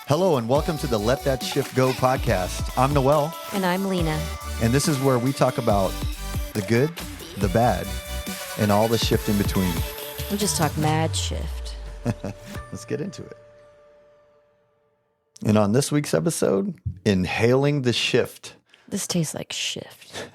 Hello and welcome to the Let That Shift Go podcast. I'm Noel. And I'm Lena. And this is where we talk about the good, the bad, and all the shift in between. We just talk mad shift. Let's get into it. And on this week's episode, inhaling the shift. This tastes like shift.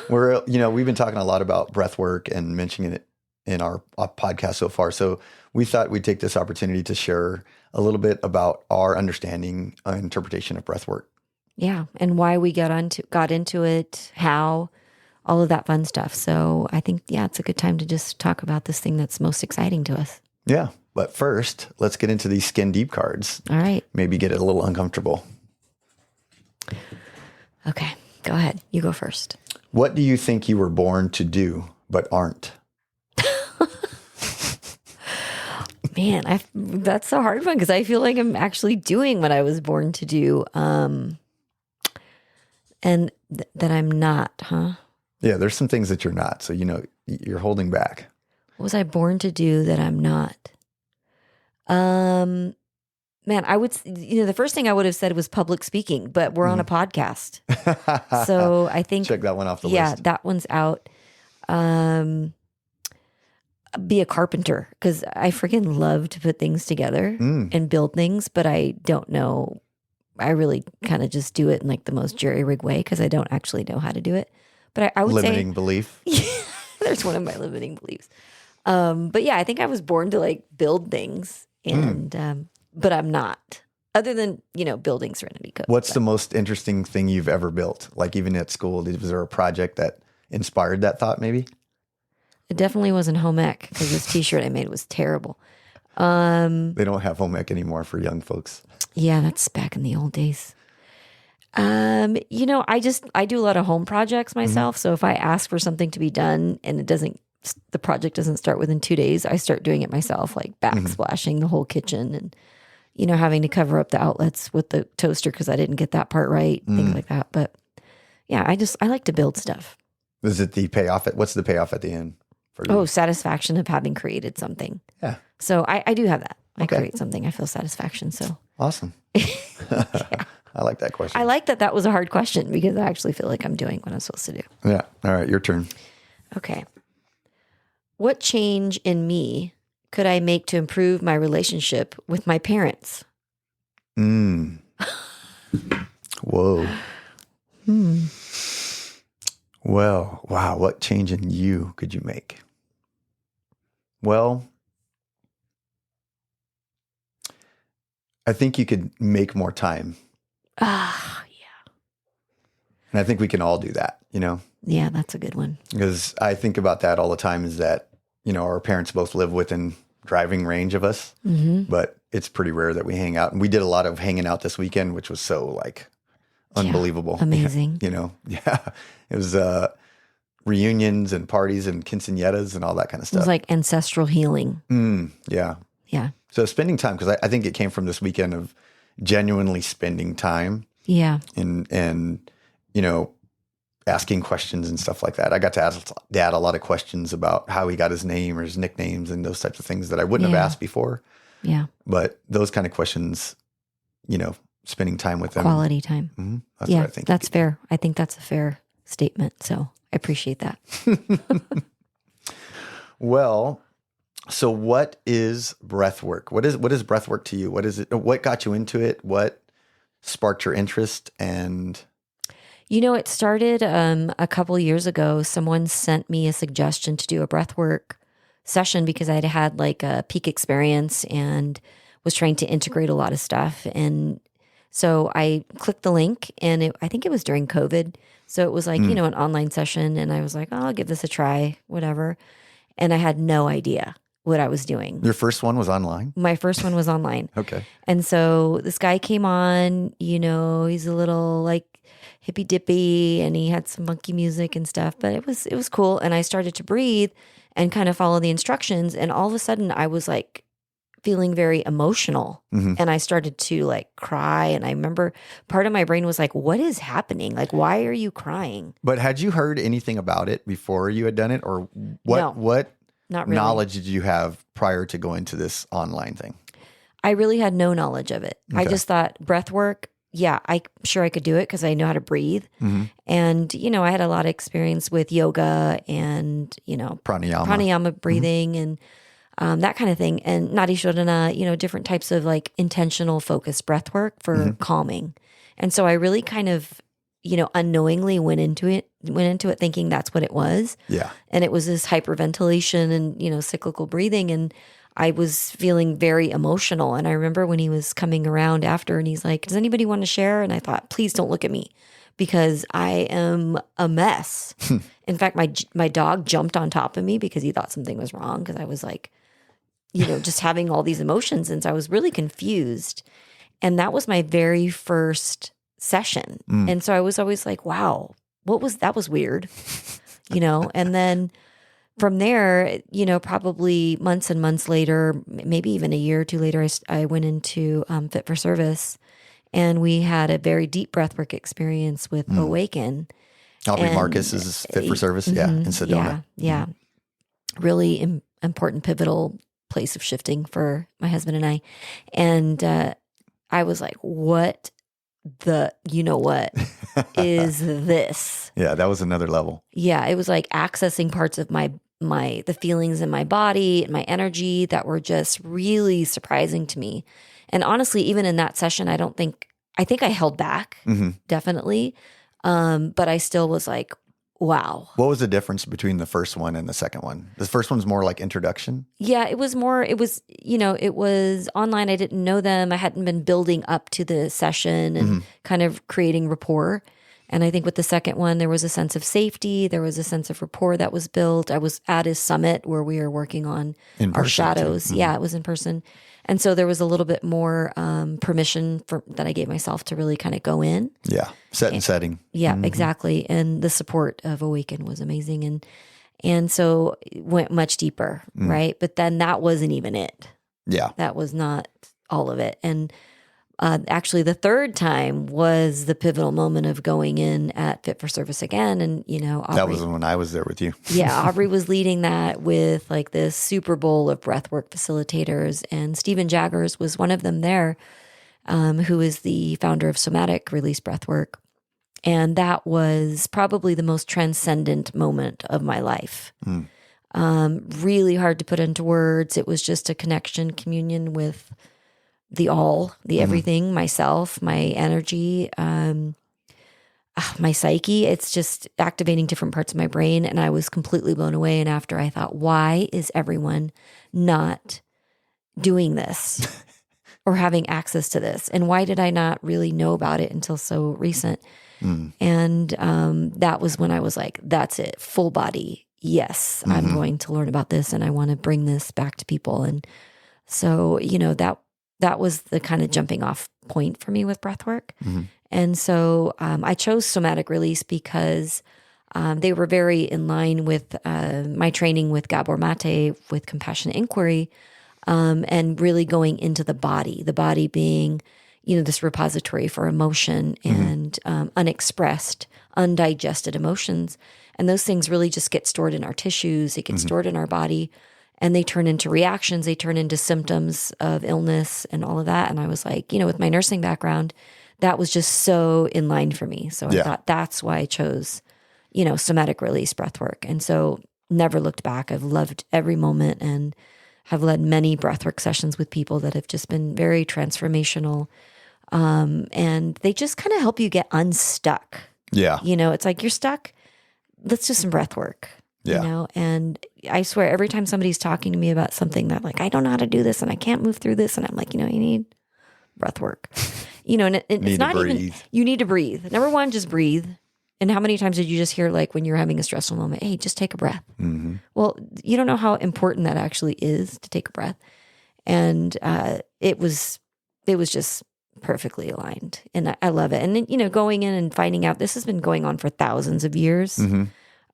We've been talking a lot about breath work and mentioning it in our podcast so far. So we thought we'd take this opportunity to share a little bit about our understanding and interpretation of breath work. Yeah, and why we got into it, how, all of that fun stuff. So I think, it's a good time to just talk about this thing that's most exciting to us. Yeah, but first, let's get into these skin deep cards. All right. Maybe get it a little uncomfortable. Okay, go ahead. You go first. What do you think you were born to do but aren't? Man, that's a hard one because I feel like I'm actually doing what I was born to do, and that I'm not, huh? Yeah, there's some things that you're not. So, you're holding back. What was I born to do that I'm not? Man, I would, the first thing I would have said was public speaking, but we're on a podcast. So I think. Check that one off the list. Yeah, that one's out. Be a carpenter because I freaking love to put things together and build things, but I don't know. I really kind of just do it in like the most jerry-rig way because I don't actually know how to do it. But I would say limiting belief. Yeah, there's one of my limiting beliefs. But yeah, I think I was born to like build things, and but I'm not. Other than building Serenity Code. What's the most interesting thing you've ever built? Like even at school, was there a project that inspired that thought? Maybe. It definitely wasn't home ec because this T-shirt I made was terrible. They don't have home ec anymore for young folks. Yeah, that's back in the old days. I do a lot of home projects myself. So if I ask for something to be done and the project doesn't start within 2 days, I start doing it myself, like backsplashing the whole kitchen and, having to cover up the outlets with the toaster because I didn't get that part right, things like that. But yeah, I like to build stuff. Is it the payoff? What's the payoff at the end? Satisfaction of having created something. Yeah. So I do have that. I create something. I feel satisfaction. So awesome. Yeah. I like that question. I like that was a hard question because I actually feel like I'm doing what I'm supposed to do. Yeah. All right. Your turn. Okay. What change in me could I make to improve my relationship with my parents? Whoa. Well, wow. What change in you could you make? Well, I think you could make more time. Yeah. And I think we can all do that, Yeah, that's a good one. Because I think about that all the time is that, our parents both live within driving range of us, but it's pretty rare that we hang out. And we did a lot of hanging out this weekend, which was so unbelievable. Amazing. Yeah. It was reunions and parties and quinceañeras and all that kind of stuff. It was like ancestral healing. Yeah. Yeah. So spending time, because I think it came from this weekend of genuinely spending time. Yeah. And asking questions and stuff like that. I got to ask Dad a lot of questions about how he got his name or his nicknames and those types of things that I wouldn't have asked before. Yeah. But those kind of questions, spending time with them. Quality time. That's what I think. That's fair. I think that's a fair statement. So I appreciate that. Well, so what is breath work? What is breath work to you? What is it? What got you into it? What sparked your interest? And it started a couple years ago. Someone sent me a suggestion to do a breathwork session because I'd had like a peak experience and was trying to integrate a lot of stuff. And so I clicked the link and I think it was during COVID. So it was like, an online session. And I was like, I'll give this a try, whatever. And I had no idea what I was doing. Your first one was online? My first one was online. Okay. And so this guy came on, he's a little like hippy dippy and he had some funky music and stuff, but it was cool. And I started to breathe and kind of follow the instructions. And all of a sudden I was like feeling very emotional and I started to like cry. And I remember part of my brain was like, what is happening? Like, why are you crying? But had you heard anything about it before you had done it, or what? No, What not really. knowledge did you have prior to going to this online thing? I really had no knowledge of it. I Okay. just thought breath work. Yeah, I'm sure I could do it because I know how to breathe. Mm-hmm. And, I had a lot of experience with yoga and, pranayama breathing and that kind of thing. And Nadi Shodhana, different types of like intentional focused breath work for calming. And so I really kind of, unknowingly went into it thinking that's what it was. Yeah. And it was this hyperventilation and, cyclical breathing. And I was feeling very emotional. And I remember when he was coming around after and he's like, does anybody want to share? And I thought, please don't look at me because I am a mess. In fact, my dog jumped on top of me because he thought something was wrong because I was like, just having all these emotions. And so I was really confused. And that was my very first session. And so I was always like, wow, that was weird, and then from there, probably months and months later, maybe even a year or two later, I went into Fit for Service and we had a very deep breathwork experience with Awaken. Aubrey Marcus is Fit for Service. Yeah. In Sedona. Yeah. Really important, pivotal place of shifting for my husband and I. And I was like, what is this? Yeah, that was another level. Yeah, it was like accessing parts of the feelings in my body and my energy that were just really surprising to me. And honestly, even in that session, I think I held back, definitely. But I still was like, wow. What was the difference between the first one and the second one? The first one's more like introduction. Yeah, it was online. I didn't know them. I hadn't been building up to the session and kind of creating rapport. And I think with the second one, there was a sense of safety. There was a sense of rapport that was built. I was at a summit where we were working on our shadows. Yeah, it was in person. And so there was a little bit more permission that I gave myself to really kind of go in. Yeah, setting. Yeah, exactly. And the support of Awaken was amazing. And so it went much deeper, right? But then that wasn't even it. Yeah. That was not all of it. And actually, the third time was the pivotal moment of going in at Fit for Service again. And, Aubrey, that was when I was there with you. Yeah, Aubrey was leading that with like this Super Bowl of breathwork facilitators. And Stephen Jaggers was one of them there, who is the founder of Somatic Release Breathwork. And that was probably the most transcendent moment of my life. Really hard to put into words. It was just a connection, communion with the all, the everything, myself, my energy, my psyche. It's just activating different parts of my brain. And I was completely blown away. And after I thought, why is everyone not doing this or having access to this? And why did I not really know about it until so recent? And that was when I was like, that's it, full body. Yes, I'm going to learn about this and I want to bring this back to people. And so, that was the kind of jumping off point for me with breathwork. And so I chose somatic release because they were very in line with my training with Gabor Mate with compassionate inquiry and really going into the body being, this repository for emotion and unexpressed, undigested emotions. And those things really just get stored in our tissues. It gets stored in our body. And they turn into reactions. They turn into symptoms of illness and all of that. And I was like, with my nursing background, that was just so in line for me. So I thought that's why I chose, somatic release breathwork. And so never looked back. I've loved every moment and have led many breathwork sessions with people that have just been very transformational. And they just kind of help you get unstuck. Yeah. It's like you're stuck. Let's do some breathwork. Yeah. And I swear every time somebody's talking to me about something that like, I don't know how to do this and I can't move through this. And I'm like, you need breath work, and it's not even, you need to breathe. Number one, just breathe. And how many times did you just hear like when you're having a stressful moment, hey, just take a breath. Well, you don't know how important that actually is to take a breath. And it was just perfectly aligned. And I love it. And then, going in and finding out this has been going on for thousands of years.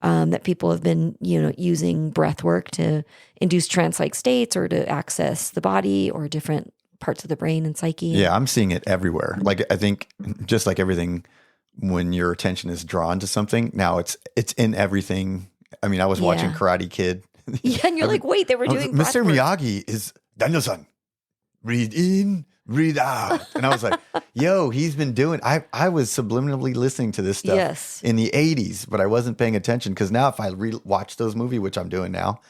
That people have been, using breath work to induce trance-like states or to access the body or different parts of the brain and psyche. Yeah, I'm seeing it everywhere. Like, I think just like everything, when your attention is drawn to something, now it's in everything. I mean, I was watching Karate Kid. Yeah, and you're like, wait, they were doing Mr. Miyagi is Daniel-san. breathe in, breathe out. And I was like, yo, he's been doing, I was subliminally listening to this stuff Yes. in the 80s, but I wasn't paying attention because now if I watch those movies, which I'm doing now,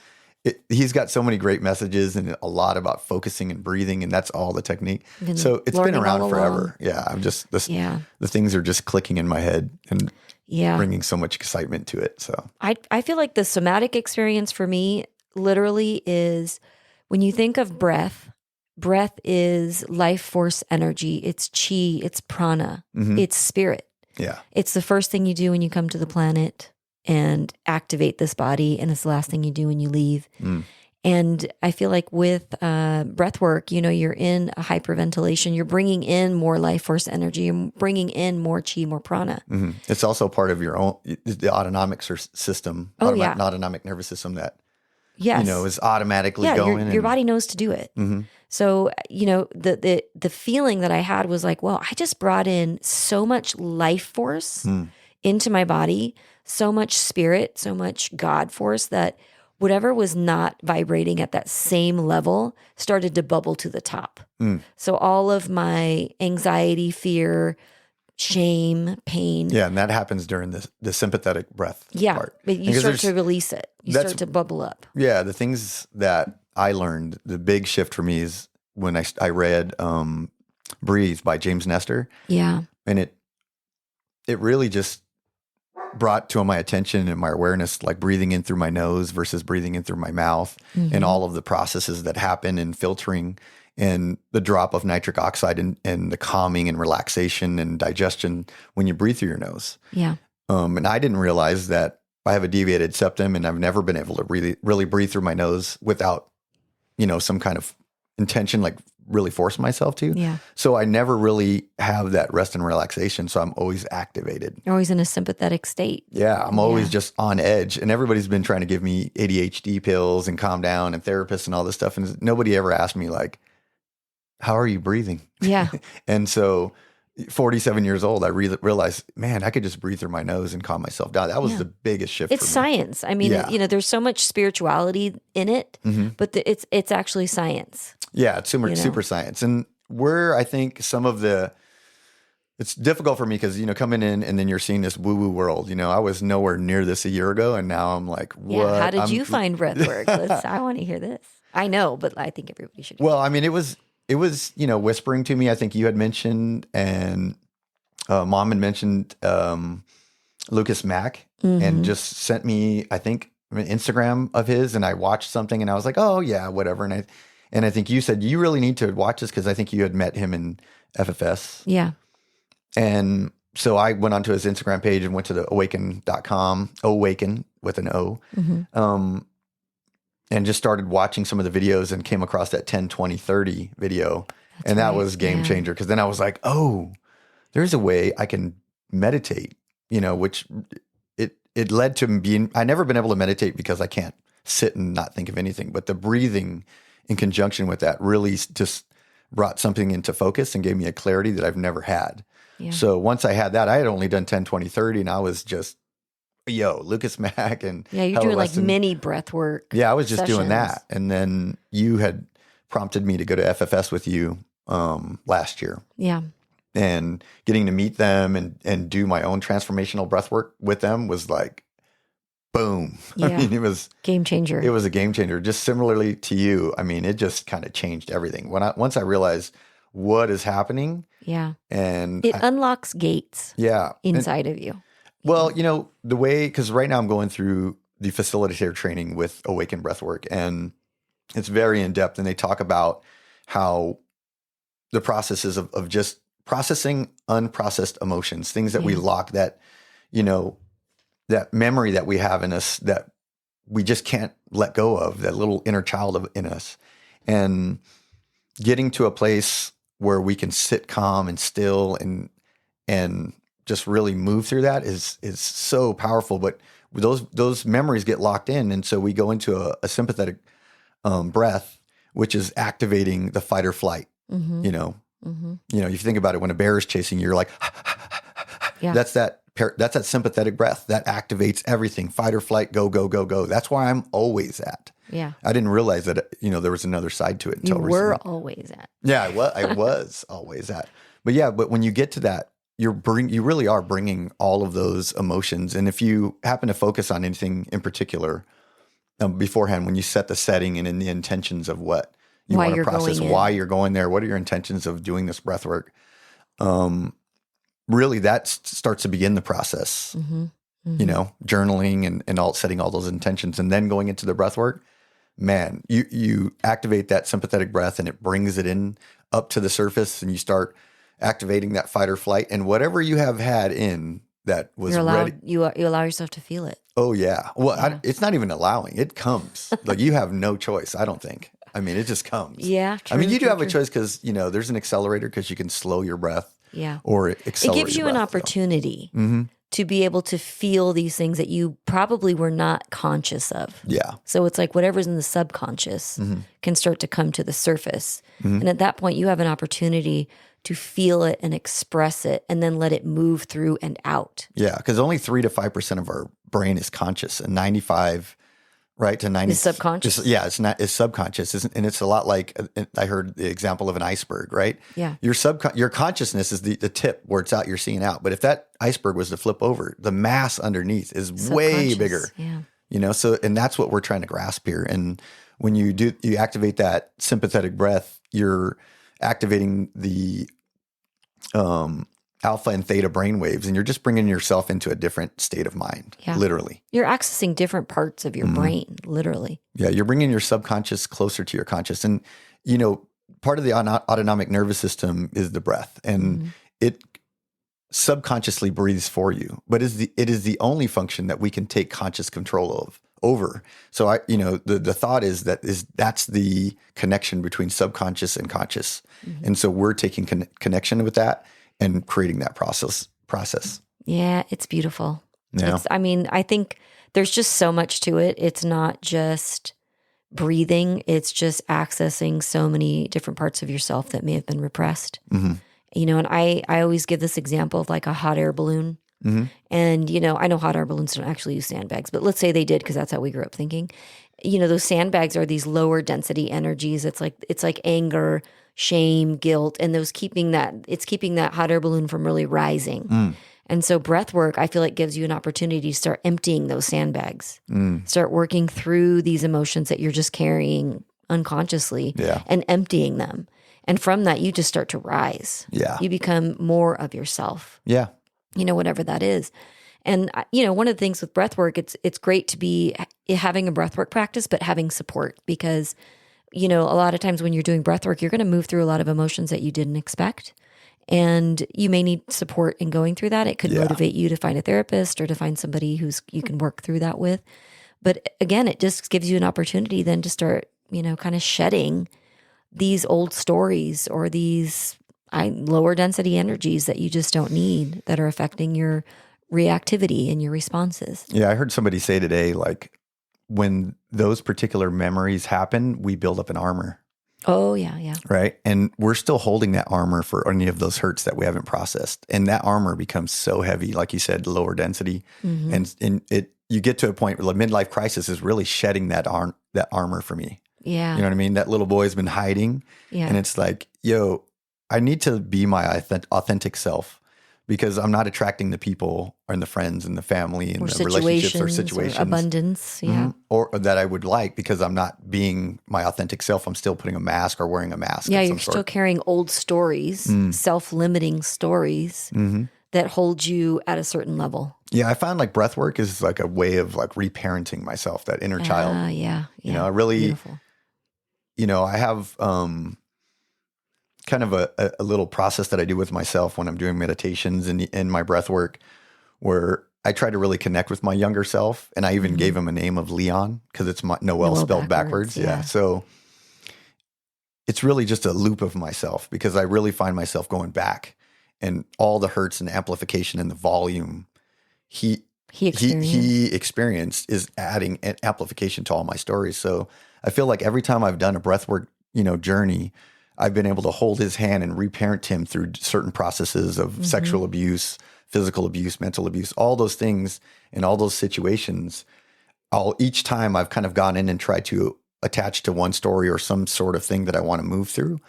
he's got so many great messages and a lot about focusing and breathing, and that's all the technique. So it's been around forever. Yeah, I'm just the things are just clicking in my head and bringing so much excitement to it. So I feel like the somatic experience for me literally is when you think of breath. Breath is life force energy. It's chi. It's prana. It's spirit. Yeah, it's the first thing you do when you come to the planet and activate this body, and it's the last thing you do when you leave. And I feel like with breath work, you're in a hyperventilation. You're bringing in more life force energy. You're bringing in more chi, more prana. It's also part of your own, the autonomic system, autonomic nervous system that, is automatically going. Your body knows to do it. So, the feeling that I had was like, well, I just brought in so much life force into my body, so much spirit, so much God force that whatever was not vibrating at that same level started to bubble to the top. So all of my anxiety, fear, shame, pain. Yeah, and that happens during the sympathetic breath part. But you start to release it. You start to bubble up. Yeah, the things that I learned, the big shift for me is when I read Breathe by James Nestor. Yeah. And it really just brought to my attention and my awareness, like breathing in through my nose versus breathing in through my mouth, and all of the processes that happen in filtering and the drop of nitric oxide and the calming and relaxation and digestion when you breathe through your nose. Yeah. And I didn't realize that I have a deviated septum and I've never been able to really breathe through my nose without, some kind of intention, like really force myself to. Yeah. So I never really have that rest and relaxation. So I'm always activated. You're always in a sympathetic state. Yeah. I'm always just on edge. And everybody's been trying to give me ADHD pills and calm down and therapists and all this stuff. And nobody ever asked me like, how are you breathing? Yeah. And so 47 years old, I realized, man, I could just breathe through my nose and calm myself down. That was the biggest shift. It's science. I mean, there's so much spirituality in it, but it's actually science. Yeah, it's super science. And where I think it's difficult for me because, coming in and then you're seeing this woo-woo world. I was nowhere near this a year ago, and now I'm like, what? Yeah, how did you find breathwork? I want to hear this. I know, but I think everybody should. Well, I mean, it was, whispering to me. I think you had mentioned, and Mom had mentioned Lucas Mack, and just sent me, I think, an Instagram of his, and I watched something, and I was like, oh yeah, whatever. And I think you said you really need to watch this because I think you had met him in FFS. Yeah. And so I went onto his Instagram page and went to the awaken.com, awaken with an O. And just started watching some of the videos and came across that 10, 20, 30 video. And that was game changer. Because then I was like, oh, there's a way I can meditate, which it led to being, I never been able to meditate because I can't sit and not think of anything. But the breathing in conjunction with that really just brought something into focus and gave me a clarity that I've never had. Yeah. So once I had that, I had only done 10, 20, 30, and I was just, Lucas Mack and you're doing like mini breath work. Yeah, I was just doing that. And then you had prompted me to go to FFS with you last year. Yeah. And getting to meet them and do my own transformational breath work with them was like, boom. Yeah. I mean, it was game changer. It was a game changer. Just similarly to you, I mean, it just kind of changed everything. Once I realized what is happening. Yeah. And it unlocks gates. Yeah. Inside of you. Well, the way, because right now I'm going through the facilitator training with Awaken Breathwork, and it's very in depth. And they talk about how the processes of just processing unprocessed emotions, things that we lock, that, that memory that we have in us that we just can't let go of, that little inner child in us, and getting to a place where we can sit calm and still and just really move through that is so powerful. But those memories get locked in. And so we go into a sympathetic breath, which is activating the fight or flight. If you think about it, when a bear is chasing you, you're like, that's that sympathetic breath that activates everything. Fight or flight, go, go, go, go. That's where I'm always at. Yeah. I didn't realize that, there was another side to it until You were recently. always at. Yeah, I was always at. But when you get to that, you really are bringing all of those emotions. And if you happen to focus on anything in particular beforehand, when you set the setting and in the intentions of what you Why want to you're process, going in. why you're going there, what are your intentions of doing this breath work, really that starts to begin the process, journaling and all, setting all those intentions, and then going into the breath work. Man, you activate that sympathetic breath and it brings it in up to the surface, and you start activating that fight or flight, and whatever you have had in that was ready. You allow yourself to feel it. Oh yeah. Well, it's not even allowing, it comes. Like you have no choice. I don't think. I mean, it just comes. Yeah. True, you do have a choice because, there's an accelerator because you can slow your breath. Yeah. Or accelerate. It gives you an opportunity Mm-hmm. to be able to feel these things that you probably were not conscious of. Yeah. So it's like whatever's in the subconscious can start to come to the surface. Mm-hmm. And at that point, you have an opportunity to feel it and express it and then let it move through and out. Yeah. Because only 3 to 5% of our brain is conscious, and 95 to 90 is subconscious. It's subconscious, and it's a lot like I heard the example of an iceberg, right? Yeah. Your consciousness is the tip where it's out, you're seeing out. But if that iceberg was to flip over, the mass underneath is way bigger. Yeah. So, and that's what we're trying to grasp here. And when you activate that sympathetic breath, you're activating the alpha and theta brain waves, and you're just bringing yourself into a different state of mind, literally. You're accessing different parts of your brain, literally. Yeah, you're bringing your subconscious closer to your conscious. And, part of the autonomic nervous system is the breath, and it subconsciously breathes for you, but it is the only function that we can take conscious control over. So the thought is that's the connection between subconscious and conscious. And so we're taking connection with that and creating that process. Yeah, it's beautiful. Yeah. I think there's just so much to it. It's not just breathing. It's just accessing so many different parts of yourself that may have been repressed. And I always give this example of like a hot air balloon. And, I know hot air balloons don't actually use sandbags, but let's say they did, because that's how we grew up thinking. Those sandbags are these lower density energies. It's like anger, shame, guilt, and it's keeping that hot air balloon from really rising. And so breath work, I feel like, gives you an opportunity to start emptying those sandbags, start working through these emotions that you're just carrying unconsciously and emptying them. And from that, you just start to rise. Yeah. You become more of yourself. Yeah. Whatever that is. And, one of the things with breath work, it's great to be having a breath work practice, but having support, because, a lot of times when you're doing breath work, you're going to move through a lot of emotions that you didn't expect. And you may need support in going through that. It could motivate you to find a therapist or to find somebody you can work through that with. But again, it just gives you an opportunity then to start, kind of shedding these old stories or these lower density energies that you just don't need, that are affecting your reactivity and your responses. Yeah, I heard somebody say today, like, when those particular memories happen, we build up an armor. Oh, yeah. Right? And we're still holding that armor for any of those hurts that we haven't processed. And that armor becomes so heavy, like you said, lower density. And you get to a point where the midlife crisis is really shedding that armor for me. Yeah. You know what I mean? That little boy's been hiding. Yeah. And it's like, I need to be my authentic self, because I'm not attracting the people and the friends and the family and the relationships or situations. Or abundance, yeah. Or that I would like, because I'm not being my authentic self. I'm still putting a mask or wearing a mask. Yeah, you're still carrying old stories, self-limiting stories that hold you at a certain level. Yeah, I found like breath work is like a way of like reparenting myself, that inner child. Yeah. I really, beautiful. I have kind of a little process that I do with myself when I'm doing meditations and my breath work, where I try to really connect with my younger self. And I even gave him a name of Leon, because it's Noel spelled backwards. Yeah. So it's really just a loop of myself, because I really find myself going back, and all the hurts and the amplification and the volume he experienced is adding an amplification to all my stories. So I feel like every time I've done a breathwork, journey, I've been able to hold his hand and reparent him through certain processes of sexual abuse, physical abuse, mental abuse, all those things and all those situations. Each time I've kind of gone in and tried to attached to one story or some sort of thing that I want to move through,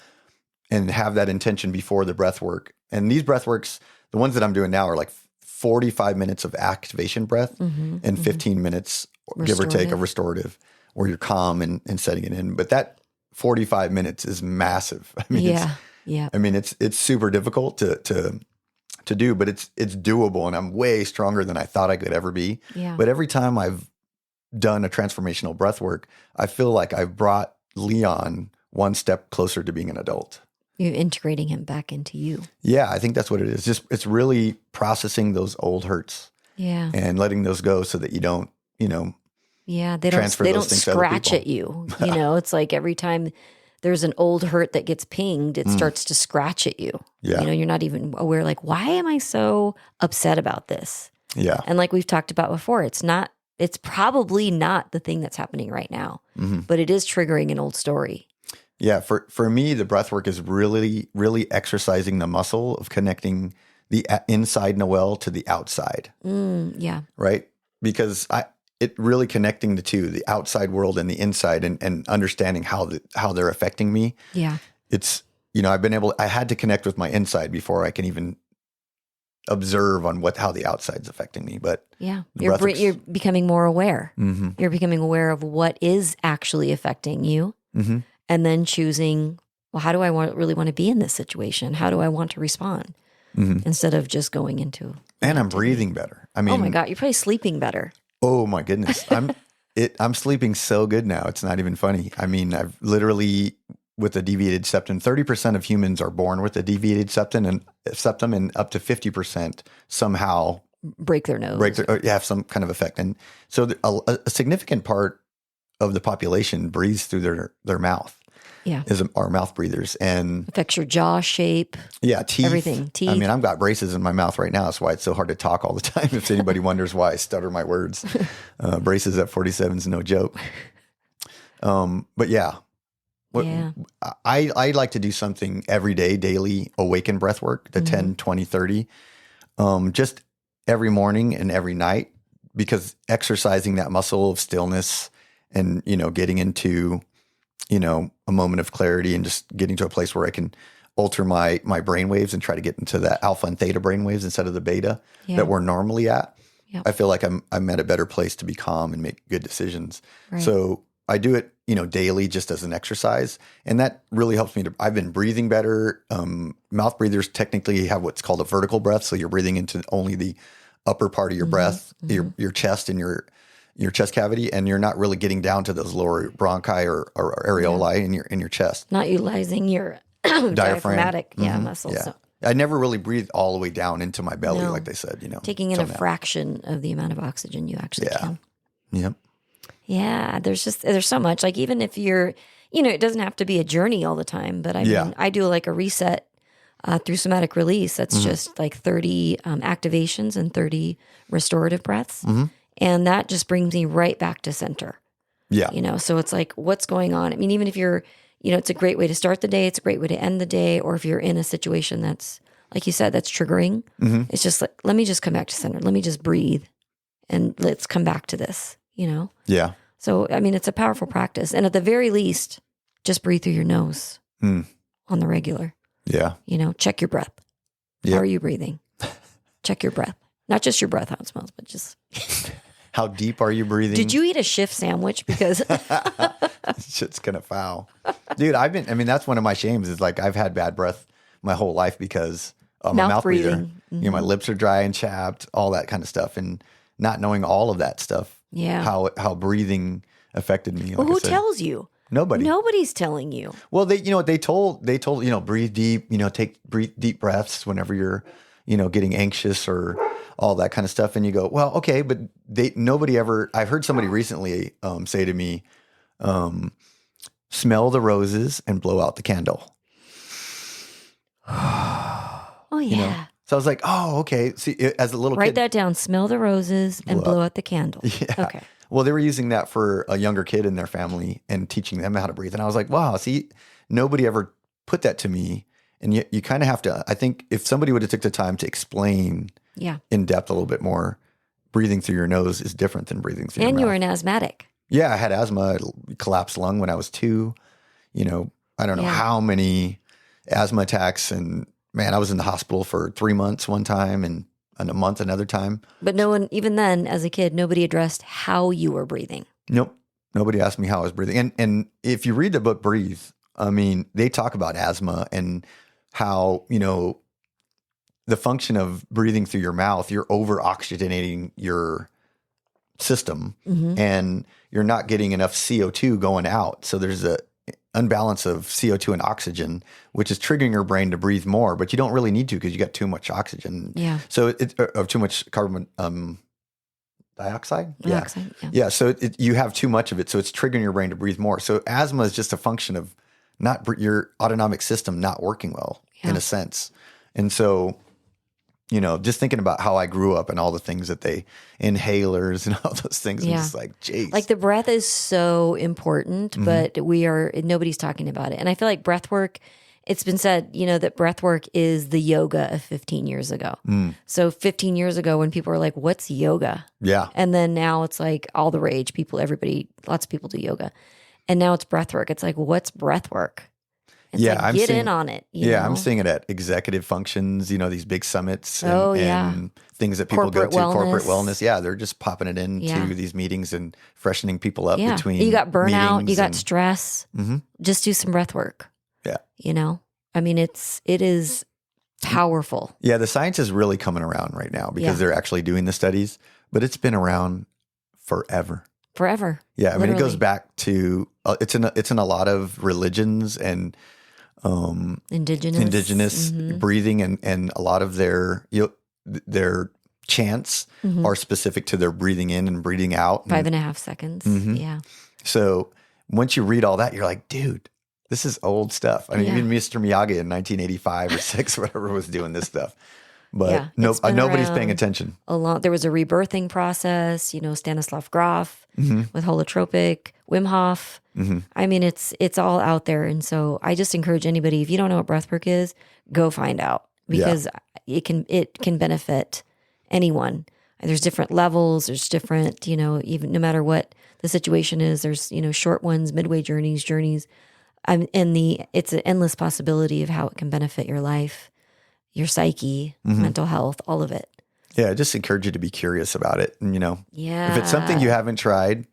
and have that intention before the breath work. And these breath works, the ones that I'm doing now, are like 45 minutes of activation breath and 15 minutes, give or take, of restorative, where you're calm and setting it in. But that 45 minutes is massive. I mean, it's super difficult to do, but it's doable, and I'm way stronger than I thought I could ever be. Yeah. But every time I've done a transformational breath work, I feel like I've brought Leon one step closer to being an adult. You're integrating him back into you. Yeah, I think that's what it is. It's really processing those old hurts. Yeah. And letting those go so that you don't, they don't scratch at you. It's like every time there's an old hurt that gets pinged, it starts to scratch at you. Yeah. You're not even aware, like, why am I so upset about this? Yeah. And like we've talked about before, it's probably not the thing that's happening right now, but it is triggering an old story. Yeah. For me, the breath work is really, really exercising the muscle of connecting the inside Noel to the outside. Yeah. Right? Because it really connecting the two, the outside world and the inside, and understanding how they're affecting me. Yeah. It's, I had to connect with my inside before I can even observe on how the outside's affecting me. But yeah, you're becoming more aware. You're becoming aware of what is actually affecting you, and then choosing, well, how do I really want to be in this situation? How do I want to respond? Instead of just going into. And I'm breathing better. I mean, oh my God, you're probably sleeping better. Oh my goodness, I'm sleeping so good now. It's not even funny. I mean, I've literally, with a deviated septum, 30% of humans are born with a deviated septum, and up to 50% somehow break their nose, have some kind of effect. And so a significant part of the population breathes through their mouth. Yeah, are mouth breathers, and affects your jaw shape. Yeah, teeth, everything. Teeth. I mean, I've got braces in my mouth right now. That's why it's so hard to talk all the time. If anybody wonders why I stutter my words, braces at 47 is no joke. But yeah. I like to do something every day, daily awaken breath work, the 10, 20, 30, just every morning and every night, because exercising that muscle of stillness and, getting into, a moment of clarity and just getting to a place where I can alter my brain waves and try to get into that alpha and theta brain waves instead of the beta that we're normally at. Yep. I feel like I'm at a better place to be calm and make good decisions. Right. So I do it, daily just as an exercise. And that really helps me I've been breathing better. Mouth breathers technically have what's called a vertical breath. So you're breathing into only the upper part of your breath, your chest and your chest cavity. And you're not really getting down to those lower bronchi or areoli in your chest. Not utilizing your diaphragmatic muscles. Yeah. So. I never really breathed all the way down into my belly, like they said, Taking in a fraction of the amount of oxygen you actually can. Yep. Yeah, there's so much. Like, even if you're, it doesn't have to be a journey all the time, but I mean, I do like a reset through somatic release. That's just like 30 activations and 30 restorative breaths. And that just brings me right back to center. Yeah. So it's like, what's going on? I mean, even if you're, it's a great way to start the day. It's a great way to end the day. Or if you're in a situation that's, like you said, that's triggering, it's just like, let me just come back to center. Let me just breathe and let's come back to this. Yeah. So, I mean, it's a powerful practice. And at the very least, just breathe through your nose on the regular. Yeah. Check your breath. How are you breathing? Check your breath. Not just your breath, how it smells, but just. How deep are you breathing? Did you eat a shift sandwich? Because. Shit's kind of foul. Dude, that's one of my shames is like I've had bad breath my whole life because I'm a mouth breather. My lips are dry and chapped, all that kind of stuff. And not knowing all of that stuff. Yeah. How breathing affected me. Well, who tells you? Nobody. Nobody's telling you. Well, they told, breathe deep, breathe deep breaths whenever you're, getting anxious or all that kind of stuff. And you go, well, okay, but I've heard somebody recently say to me, smell the roses and blow out the candle. Oh, yeah. So I was like, oh, okay. See, as a little kid. Write that down. Smell the roses and blow out the candle. Yeah. Okay. Well, they were using that for a younger kid in their family and teaching them how to breathe. And I was like, wow, see, nobody ever put that to me. And you kind of have to, I think if somebody would have took the time to explain in depth a little bit more, breathing through your nose is different than breathing through your mouth. And you were an asthmatic. Yeah, I had asthma, collapsed lung when I was 2. I don't know Yeah. how many asthma attacks, and man, I was in the hospital for 3 months one time and a month another time. But no one, even then, as a kid, nobody addressed how you were breathing. Nope. Nobody asked me how I was breathing. And if you read the book Breathe, I mean, they talk about asthma and how, the function of breathing through your mouth, you're over oxygenating your system and you're not getting enough CO2 going out. So there's a unbalance of CO2 and oxygen, which is triggering your brain to breathe more, but you don't really need to because you got too much oxygen. Yeah. So too much carbon dioxide. Dioxide, yeah. Yeah. So you have too much of it. So it's triggering your brain to breathe more. So asthma is just a function of your autonomic system not working well in a sense. And so, just thinking about how I grew up and all the things that inhalers and all those things. I'm just like, geez. Like the breath is so important, but nobody's talking about it. And I feel like breath work, it's been said, that breath work is the yoga of 15 years ago. So 15 years ago when people were like, what's yoga? Yeah. And then now it's like all the rage. Lots of people do yoga. And now it's breath work. It's like, what's breath work? It's like, get in on it. You know? I'm seeing it at executive functions, these big summits and things that people Corporate go to, wellness. corporate wellness. Yeah, they're just popping it into these meetings and freshening people up between you got burnout, meetings you got stress. Just do some breath work. Yeah. I mean, it is powerful. Yeah, the science is really coming around right now because they're actually doing the studies, but it's been around forever. Forever. Yeah, I mean, it goes back to it's in a lot of religions and indigenous breathing, and a lot of their chants are specific to their breathing in and breathing out. 5.5 seconds. Yeah. So once you read all that, you're like, dude, this is old stuff. I mean, even Mr. Miyagi in 1985 or 6, whatever, was doing this stuff. But nobody's paying attention. There was a rebirthing process, Stanislav Grof with holotropic, Wim Hof. I mean, it's all out there. And so I just encourage anybody, if you don't know what breathwork is, go find out because it can benefit anyone. And there's different levels. There's different, even no matter what the situation is, there's, short ones, midway journeys. It's an endless possibility of how it can benefit your life, your psyche, mental health, all of it. Yeah, I just encourage you to be curious about it. And, if it's something you haven't tried,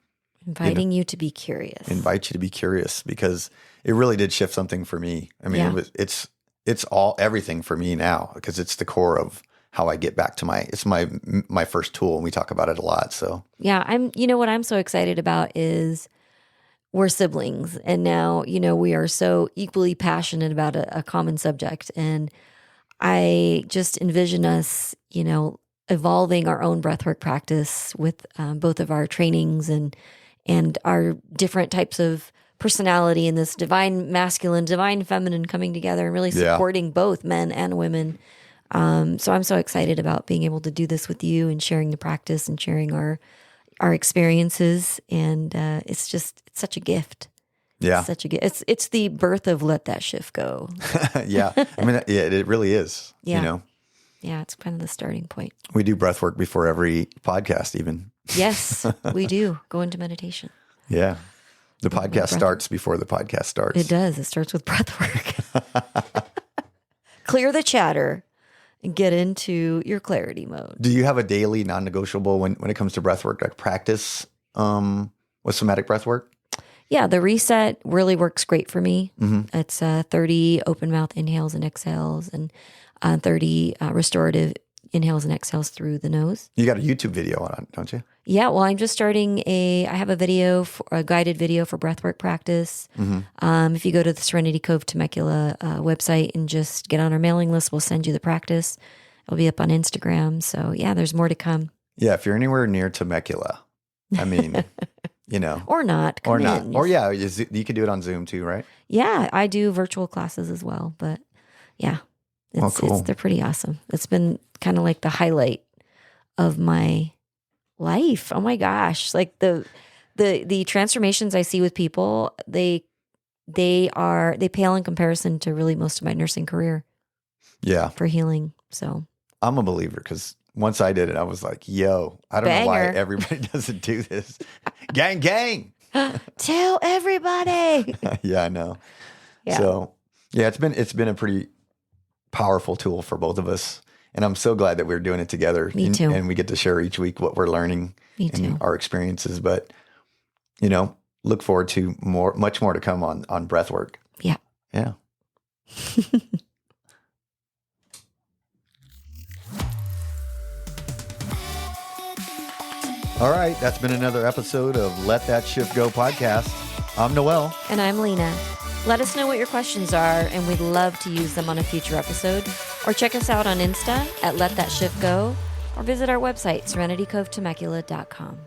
inviting you to be curious. Invite you to be curious because it really did shift something for me. I mean, it's everything for me now because it's the core of how I get back to my first tool, and we talk about it a lot. So yeah, what I'm so excited about is we're siblings, and now we are so equally passionate about a common subject, and I just envision us, evolving our own breathwork practice with both of our trainings and our different types of personality and this divine masculine, divine feminine coming together and really supporting both men and women. So I'm so excited about being able to do this with you and sharing the practice and sharing our experiences. And it's such a gift. Yeah. It's such a gift. It's the birth of Let That Shift Go. Yeah. I mean, it really is, Yeah, it's kind of the starting point. We do breath work before every podcast even. Yes, we do. Go into meditation. Yeah. The podcast starts before the podcast starts. It does. It starts with breath work. Clear the chatter and get into your clarity mode. Do you have a daily non-negotiable when it comes to breath work, like practice with somatic breath work? Yeah, the reset really works great for me. It's 30 open mouth inhales and exhales and 30 restorative inhales and exhales through the nose. You got a YouTube video on it, don't you? Yeah, well, I'm just starting I have a guided video for breathwork practice. If you go to the Serenity Cove Temecula website and just get on our mailing list, we'll send you the practice. It'll be up on Instagram. So yeah, there's more to come. Yeah, if you're anywhere near Temecula, I mean, or not. Or not. Or yeah, you can do it on Zoom too, right? Yeah, I do virtual classes as well. But yeah, they're pretty awesome. It's been kind of like the highlight of my life. Oh my gosh. Like the transformations I see with people, they pale in comparison to really most of my nursing career. Yeah. For healing. So I'm a believer because once I did it, I was like, yo, I don't know why Banger. everybody doesn't do this. Gang, gang. Tell everybody. Yeah, I know. Yeah. So yeah, it's been a pretty powerful tool for both of us. And I'm so glad that we're doing it together. Me too. And we get to share each week what we're learning Me too. and our experiences. But, look forward to much more to come on breathwork. Yeah. Yeah. All right. That's been another episode of Let That Shift Go podcast. I'm Noel. And I'm Lena. Let us know what your questions are, and we'd love to use them on a future episode. Or check us out on Insta at Let That Shift Go, or visit our website, serenitycovetemecula.com.